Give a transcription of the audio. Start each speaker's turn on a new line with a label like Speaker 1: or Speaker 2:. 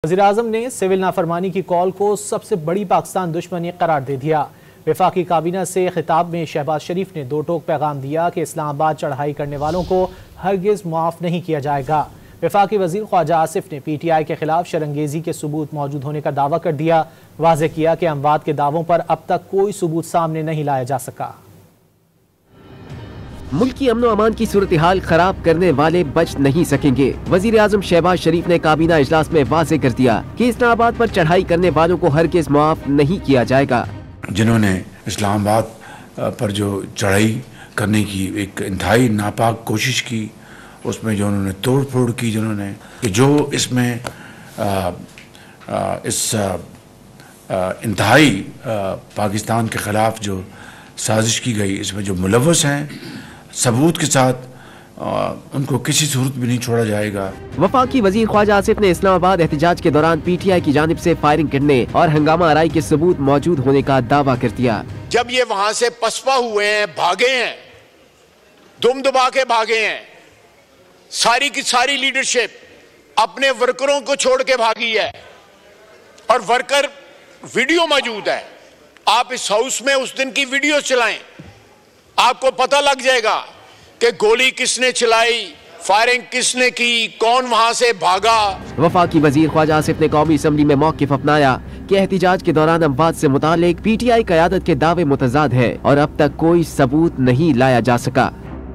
Speaker 1: वज़ीर-ए-आज़म ने सिविल नाफरमानी की कॉल को सबसे बड़ी पाकिस्तान दुश्मनी करार दे दिया। वफाकी काबीना से खिताब में शहबाज शरीफ ने दो टोक पैगाम दिया कि इस्लामाबाद चढ़ाई करने वालों को हरगिज़ मुआफ़ नहीं किया जाएगा। वफाकी वज़ीर ख्वाजा आसिफ ने PTI के खिलाफ शरंगेज़ी के सबूत मौजूद होने का दावा कर दिया। वाज़ेह किया कि अमवात के दावों पर अब तक कोई सबूत सामने नहीं लाया जा सका।
Speaker 2: मुल्क की अमन अमान की सूरत हाल खराब करने वाले बच नहीं सकेंगे। वज़ीर-ए-आज़म शहबाज शरीफ ने काबीना इजलास में वाज़ेह कर दिया कि इस्लामाबाद पर चढ़ाई करने वालों को हरगिज़ मुआफ़ नहीं किया जाएगा।
Speaker 3: जिन्होंने इस्लामाबाद पर जो चढ़ाई करने की एक इंतहाई नापाक कोशिश की, उसमें जो उन्होंने तोड़ फोड़ की, जिन्होंने जो इसमें इस इंतहाई पाकिस्तान के ख़िलाफ़ जो साजिश की गई, इसमें जो मुलव्वस हैं सबूत के साथ उनको किसी सूरत भी नहीं छोड़ा जाएगा।
Speaker 2: वफाकी वजीर ख्वाजा आसिफ ने इस्लामाबाद एहतजाज के दौरान PTI की जानिब से फायरिंग करने और हंगामा आराई के सबूत मौजूद होने का दावा कर दिया।
Speaker 4: जब ये वहां से पसपा हुए हैं, भागे हैं, दुम दबा के भागे हैं, सारी की सारी लीडरशिप अपने वर्करों को छोड़ के भागी है और वर्कर वीडियो मौजूद है। आप इस हाउस में उस दिन की वीडियो चलाएं, आपको पता लग जाएगा कि गोली किसने चलाई, फायरिंग किसने की, कौन वहां से भागा।
Speaker 2: वफाकी वजीर ख्वाजा आसिफ ने कौमी असम्बली में मौक़िफ़ अपनाया कि एहतिजाज के दौरान अमवात से मुतालिक PTI क़यादत के दावे मुतज़ाद है और अब तक कोई सबूत नहीं लाया जा सका।